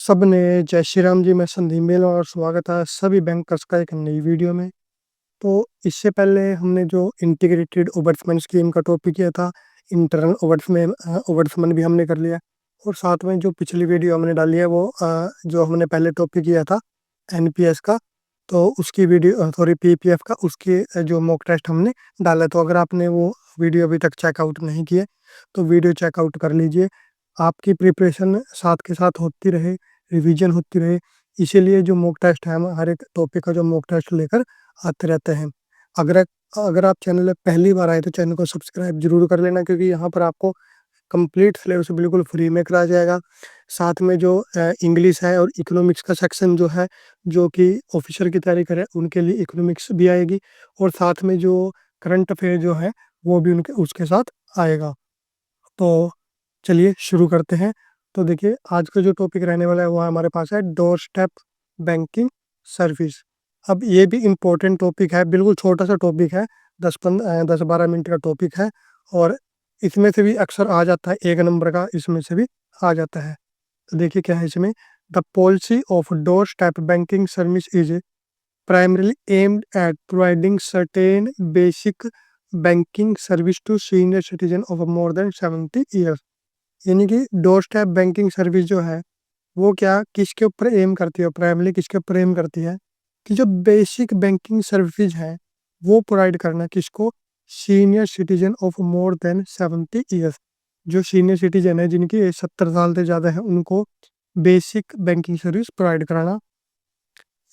सबने जय श्री राम जी। मैं संदीप मेल और स्वागत है सभी बैंकर्स का एक नई वीडियो में। तो इससे पहले हमने जो इंटीग्रेटेड ओबर्ट्समैन स्कीम का टॉपिक किया था, इंटरनल ओबर्ट्समैन भी हमने कर लिया। और साथ में जो पिछली वीडियो हमने डाली है वो जो हमने पहले टॉपिक किया था एनपीएस का, तो उसकी वीडियो सॉरी पीपीएफ का, उसके जो मॉक टेस्ट हमने डाला। तो अगर आपने वो वीडियो अभी तक चेकआउट नहीं किए तो वीडियो चेकआउट कर लीजिए। आपकी प्रिपरेशन साथ के साथ होती रहे, रिवीजन होती रहे, इसीलिए जो मॉक टेस्ट है हम हर एक टॉपिक का जो मॉक टेस्ट लेकर आते रहते हैं। अगर अगर आप चैनल में पहली बार आए तो चैनल को सब्सक्राइब जरूर कर लेना, क्योंकि यहाँ पर आपको कंप्लीट सिलेबस बिल्कुल फ्री में कराया जाएगा। साथ में जो इंग्लिश है और इकोनॉमिक्स का सेक्शन जो है, जो कि ऑफिसर की तैयारी करे उनके लिए इकोनॉमिक्स भी आएगी, और साथ में जो करंट अफेयर जो है वो भी उनके उसके साथ आएगा। तो चलिए शुरू करते हैं। तो देखिए, आज का जो टॉपिक रहने वाला है वो हमारे पास है डोर स्टेप बैंकिंग सर्विस। अब ये भी इम्पोर्टेंट टॉपिक है, बिल्कुल छोटा सा टॉपिक है, 10-12 मिनट का टॉपिक है। और इसमें से भी अक्सर आ जाता है, एक नंबर का इसमें से भी आ जाता है। तो देखिए क्या है इसमें। The policy of door step banking service is primarily aimed at providing certain basic banking service to senior citizen of more than 70 years। यानी कि डोर स्टेप बैंकिंग सर्विस जो है वो क्या किसके ऊपर एम करती है, प्राइमरी किसके ऊपर एम करती है कि जो बेसिक बैंकिंग सर्विसेज है वो प्रोवाइड करना किसको, senior citizen of more than 70 years. जो सीनियर सिटीजन है जिनकी एज 70 साल से ज़्यादा है उनको बेसिक बैंकिंग सर्विस प्रोवाइड कराना।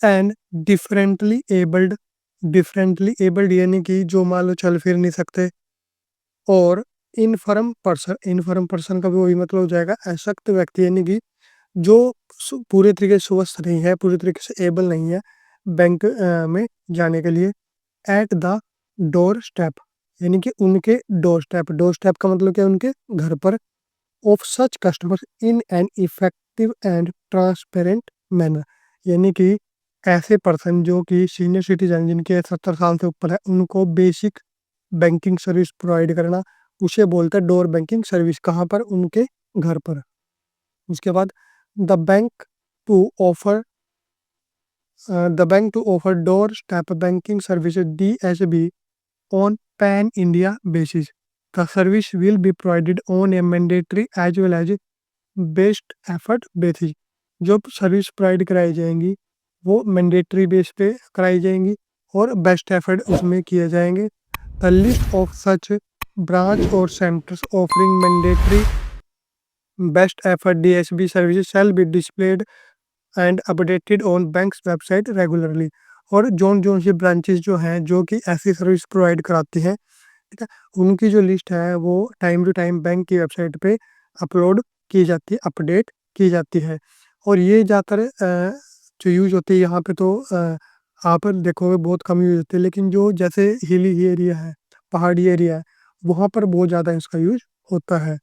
एंड डिफरेंटली एबल्ड यानी कि जो मान लो चल फिर नहीं सकते, और इनफर्म पर्सन का भी वही मतलब हो जाएगा, अशक्त व्यक्ति, यानी कि जो पूरे तरीके से स्वस्थ नहीं है, पूरे तरीके से एबल नहीं है बैंक में जाने के लिए। एट द डोर स्टेप यानी कि उनके डोर स्टेप का मतलब क्या है, उनके घर पर। Of such customers in an effective and transparent manner, यानी कि ऐसे पर्सन जो कि सीनियर सिटीजन जिनके 70 साल से ऊपर है उनको बेसिक बैंकिंग सर्विस प्रोवाइड करना, उसे बोलते हैं डोर बैंकिंग सर्विस। कहाँ पर, उनके घर पर। उसके बाद the bank to offer door step banking service DSB on pan India basis. The service will be provided on a mandatory as well as best effort basis. जो सर्विस प्रोवाइड कराई जाएंगी वो मैंडेटरी बेस पे कराई जाएंगी और best effort उसमें किए जाएंगे। The list of such branch और centres offering mandatory best effort DSB services shall be displayed and updated on bank's website regularly. और जोन जोन सी ब्रांचेस जो हैं जो कि ऐसी सर्विस प्रोवाइड कराती हैं, ठीक है, उनकी जो लिस्ट है वो टाइम टू टाइम बैंक की वेबसाइट पे अपलोड की जाती है, अपडेट की जाती है। और ये ज़्यादातर जो यूज होती है यहाँ पे, तो आप देखोगे बहुत कम यूज होती है, लेकिन जो जैसे हिली एरिया है, पहाड़ी एरिया है, वहाँ पर बहुत ज़्यादा इसका यूज होता है।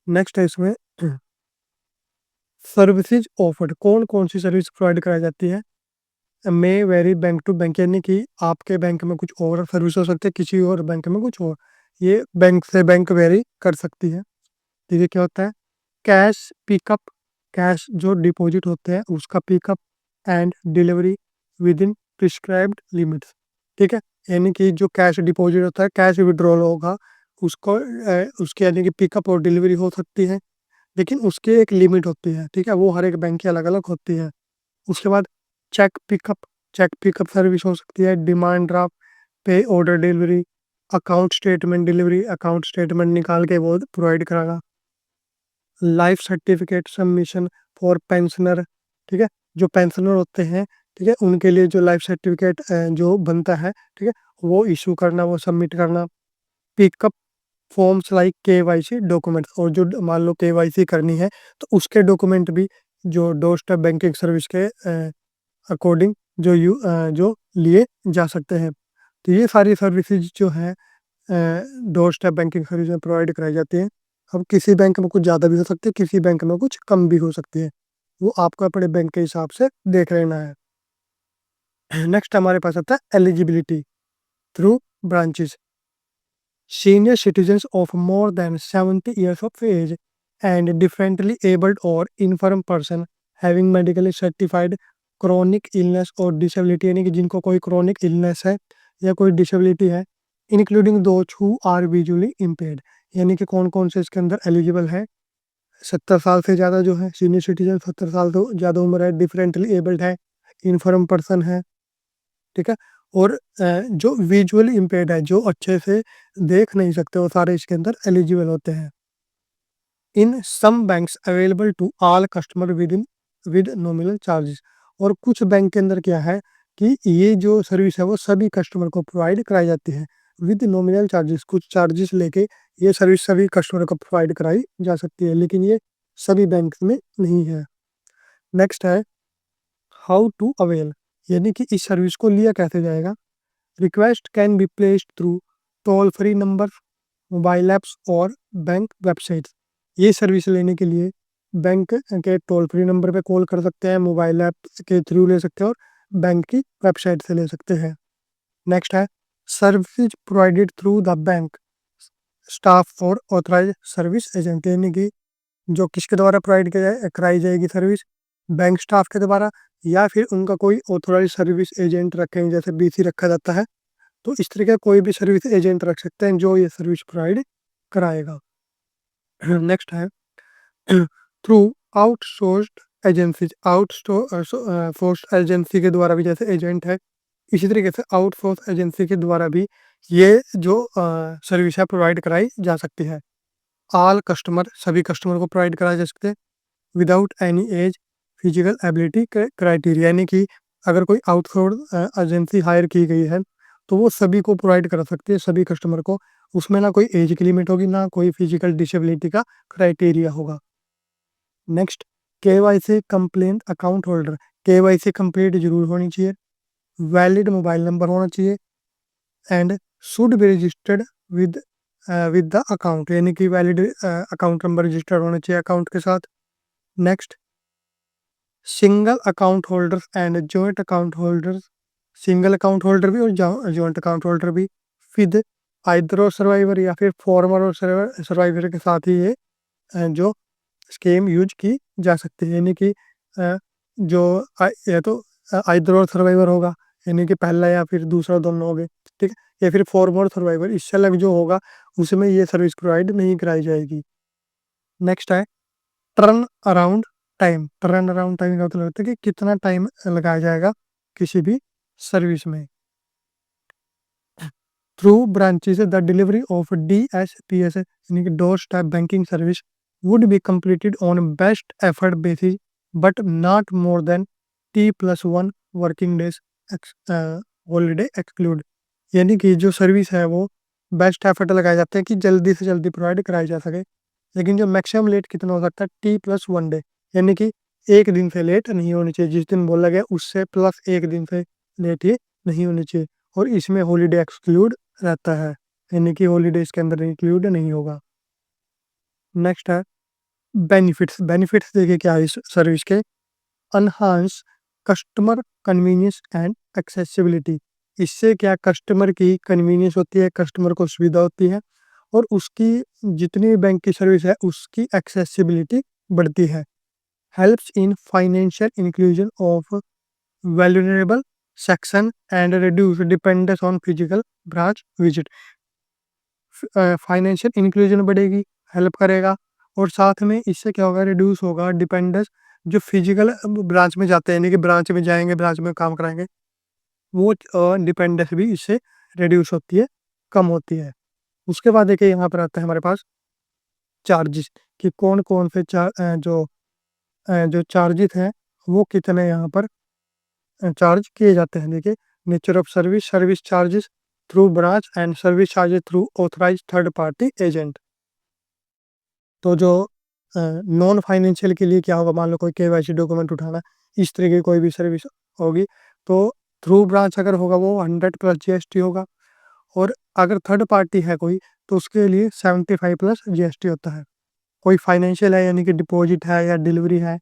नेक्स्ट है इसमें सर्विसेज ऑफर्ड, कौन कौन सी सर्विस प्रोवाइड कराई जाती है। मे वेरी बैंक टू बैंक, यानी कि आपके बैंक में कुछ और सर्विस हो सकती है, किसी और बैंक में कुछ और, ये बैंक से बैंक वेरी कर सकती है। देखिए क्या होता है, कैश पिकअप, कैश जो डिपॉजिट होते हैं उसका pickup and delivery with in prescribed limits. ठीक है, यानी कि जो कैश डिपॉजिट होता है, कैश विड्रॉल होगा, उसको उसके यानी कि पिकअप और डिलीवरी हो सकती है, लेकिन उसकी एक लिमिट होती है। ठीक है, वो हर एक बैंक की अलग अलग होती है। उसके बाद cheque pickup, cheque pickup service हो सकती है, demand draft, pay order delivery, account statement delivery, account statement निकाल के वो प्रोवाइड कराना, life certificate submission for pensioner. ठीक है, जो पेंशनर होते हैं, ठीक है, उनके लिए जो लाइफ सर्टिफिकेट जो बनता है, ठीक है, वो इशू करना, वो सबमिट करना। Pickup forms like KYC documents, और जो मान लो KYC करनी है तो उसके डॉक्यूमेंट भी जो डोर स्टेप बैंकिंग सर्विस के अकॉर्डिंग जो लिए जा सकते हैं। तो ये सारी सर्विसेज जो है डोर स्टेप बैंकिंग सर्विस में प्रोवाइड कराई जाती हैं। अब किसी बैंक में कुछ ज़्यादा भी हो सकती है, किसी बैंक में कुछ कम भी हो सकती है, वो आपको अपने बैंक के हिसाब से देख लेना है। नेक्स्ट हमारे पास आता है eligibility through branches. Senior citizens of more than 70 years of age and differently abled or infirm person having medically certified chronic illness or disability, यानी कि जिनको कोई chronic illness है या कोई disability है, including those who are visually impaired, यानी कि कौन कौन से इसके अंदर एलिजिबल है। 70 साल से ज़्यादा जो है सीनियर सिटीजन, 70 साल से ज़्यादा उम्र है, डिफरेंटली एबल्ड है, इन्फर्म पर्सन है, ठीक है। और जो विजुअली इम्पेयर्ड है, जो अच्छे से देख नहीं सकते, वो सारे इसके अंदर एलिजिबल होते हैं। In some banks available to all customer with nominal charges, और कुछ बैंक के अंदर क्या है कि ये जो सर्विस है वो सभी कस्टमर को प्रोवाइड कराई जाती है विद नॉमिनल चार्जेस, कुछ चार्जेस लेके ये सर्विस सभी कस्टमर को प्रोवाइड कराई जा सकती है, लेकिन ये सभी बैंक में नहीं है। नेक्स्ट है हाउ टू अवेल, यानी कि इस सर्विस को लिया कैसे जाएगा। Request can be placed through toll free number, mobile apps और बैंक वेबसाइट्स। ये सर्विस लेने के लिए बैंक के टोल फ्री नंबर पे कॉल कर सकते हैं, मोबाइल ऐप के थ्रू ले सकते हैं और बैंक की वेबसाइट से ले सकते हैं। नेक्स्ट है service provided through the bank staff और ऑथराइज सर्विस एजेंट, यानी कि जो किसके द्वारा प्रोवाइड कराई जाएगी सर्विस, बैंक स्टाफ के द्वारा या फिर उनका कोई ऑथराइज सर्विस एजेंट रखेंगे, जैसे बीसी रखा जाता है, तो इस तरह का कोई भी सर्विस एजेंट रख सकते हैं जो ये सर्विस प्रोवाइड कराएगा। नेक्स्ट है through outsourced agencies, outsourced agency के द्वारा भी जैसे एजेंट है, इसी तरीके से आउटसोर्स एजेंसी के द्वारा भी ये जो सर्विस है प्रोवाइड कराई जा सकती है। ऑल कस्टमर, सभी कस्टमर को प्रोवाइड कराया जा सकते हैं without any as physical ability criteria, यानी कि अगर कोई आउटसोर्स एजेंसी हायर की गई है तो वो सभी को प्रोवाइड करा सकती है, सभी कस्टमर को, उसमें ना कोई एज की लिमिट होगी, ना कोई फिजिकल डिसेबिलिटी का क्राइटेरिया होगा। Next KYC complaint account holder, KYC complete जरूर होनी चाहिए, वैलिड मोबाइल नंबर होना चाहिए and should be registered with with the account, यानी कि वैलिड अकाउंट नंबर रजिस्टर्ड होना चाहिए अकाउंट के साथ। Next single account holders and joint account holders, single account holder भी और जॉइंट अकाउंट होल्डर भी विद आइदर सर्वाइवर या फिर फॉर्मर और सर्वाइवर के साथ ही ये जो स्कीम यूज की जा सकती है, यानी कि जो या तो आइदर और सर्वाइवर होगा, यानी कि पहला या फिर दूसरा दोनों हो गए, ठीक है, या फिर फॉर्मर और सर्वाइवर, इससे अलग जो होगा उसमें ये सर्विस प्रोवाइड नहीं कराई जाएगी। नेक्स्ट है turn around time, turn around time का मतलब होता है कि कितना टाइम लगाया जाएगा किसी भी सर्विस में। Through branches the delivery of DSPS, यानी कि door step banking service would be completed on best effort basis but not more than T+1 working days holiday exclude, यानी कि जो सर्विस है वो बेस्ट एफर्ट लगाए जाते हैं कि जल्दी से जल्दी प्रोवाइड कराई जा सके, लेकिन जो मैक्सिमम लेट कितना हो सकता है T+1 डे, यानी कि एक दिन से लेट नहीं होनी चाहिए, जिस दिन बोला गया उससे प्लस एक दिन से लेट ही नहीं होनी चाहिए, और इसमें हॉलीडे एक्सक्लूड रहता है, यानी कि हॉलीडे इसके अंदर इंक्लूड नहीं होगा। नेक्स्ट है बेनिफिट्स, बेनिफिट्स देखिए क्या है इस सर्विस के। अनहांस कस्टमर कन्वीनियंस एंड एक्सेसिबिलिटी, इससे क्या कस्टमर की कन्वीनियंस होती है, कस्टमर को सुविधा होती है, और उसकी जितनी भी बैंक की सर्विस है उसकी एक्सेसिबिलिटी बढ़ती है। Helps in financial inclusion of vulnerable section and reduce dependence on physical branch visit, financial inclusion बढ़ेगी, हेल्प करेगा, और साथ में इससे क्या होगा, रिड्यूस होगा डिपेंडेंस, जो फिजिकल ब्रांच में जाते हैं, यानी कि ब्रांच में जाएंगे, ब्रांच में काम कराएंगे, वो डिपेंडेंस भी इससे रिड्यूस होती है, कम होती है। उसके बाद देखिए यहाँ पर आता है हमारे पास चार्जेस, कि कौन कौन से जो चार्जेस हैं वो कितने यहाँ पर चार्ज किए जाते हैं। देखिए nature of service, service charges through branch and service charges through authorise third party agent. तो जो नॉन फाइनेंशियल के लिए क्या होगा, मान लो कोई KYC डॉक्यूमेंट उठाना, इस तरह की कोई भी सर्विस होगी, तो थ्रू ब्रांच अगर होगा वो 100+ GST होगा, और अगर थर्ड पार्टी है कोई तो उसके लिए 75+ GST होता है। कोई फाइनेंशियल है यानी कि डिपॉजिट है या डिलीवरी है,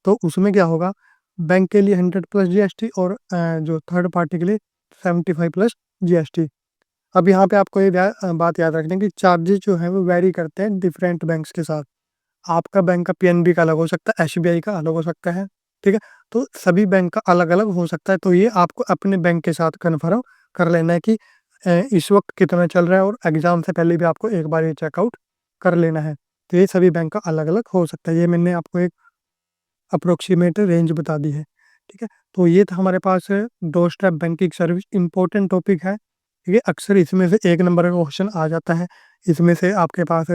तो उसमें क्या होगा, बैंक के लिए 100+ GST और जो थर्ड पार्टी के लिए 75+ GST। अब यहाँ पे आपको ये बात याद रखना कि चार्जेस जो है वो वेरी करते हैं डिफरेंट बैंक्स के साथ। आपका बैंक का पीएनबी का अलग हो सकता है, एसबीआई का अलग हो सकता है, ठीक है? तो सभी बैंक का अलग-अलग हो सकता है, तो ये आपको अपने बैंक के साथ कन्फर्म कर लेना है कि इस वक़्त कितना चल रहा है, और एग्ज़ाम से पहले भी आपको एक बार ये चेकआउट कर लेना है। तो ये सभी बैंक का अलग-अलग हो सकता है, ये मैंने आपको एक अप्रोक्सीमेट रेंज बता दी है, ठीक है? तो ये था हमारे पास door step banking service, important topic है। ये अक्सर इसमें से 1 नंबर का क्वेश्चन आ जाता है। इसमें से आपके पास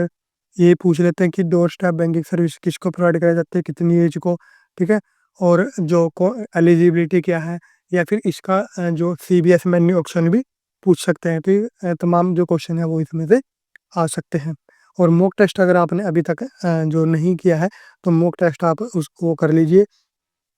ये पूछ लेते हैं कि डोर स्टेप बैंकिंग सर्विस किसको प्रोवाइड कराई जाती है, कितनी एज को, ठीक है? और जो को एलिजिबिलिटी क्या है, या फिर इसका जो सीबीएस मेन्यू ऑप्शन भी पूछ सकते हैं। तो ये तमाम जो क्वेश्चन है वो इसमें से आ सकते हैं। और मॉक टेस्ट अगर आपने अभी तक जो नहीं किया है, तो मॉक टेस्ट आप उसको कर लीजिए।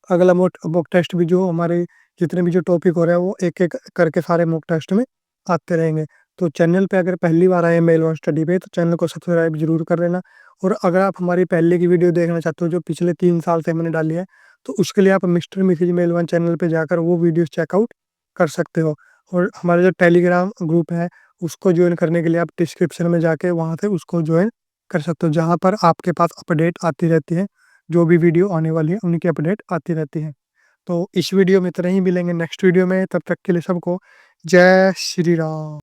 अगला मॉक टेस्ट भी जो हमारे जितने भी जो टॉपिक हो रहे हैं वो एक-एक करके सारे मॉक टेस्ट में आते रहेंगे। तो चैनल पे अगर पहली बार आए हैं मेल वन स्टडी पे, तो चैनल को सब्सक्राइब ज़रूर कर लेना। और अगर आप हमारी पहले की वीडियो देखना चाहते हो जो पिछले 3 साल से मैंने डाली है, तो उसके लिए आप mister missus mail one channel पे जाकर वो वीडियोज़ चेकआउट कर सकते हो। और हमारा जो टेलीग्राम ग्रुप है, उसको जॉइन करने के लिए आप डिस्क्रिप्शन में जाके वहाँ से उसको जॉइन कर सकते हो, जहाँ पर आपके पास अपडेट आती रहती है। जो भी वीडियो आने वाली है उनकी अपडेट आती रहती है। तो इस वीडियो में इतना ही, मिलेंगे नेक्स्ट वीडियो में, तब तक के लिए सबको जय श्री राम।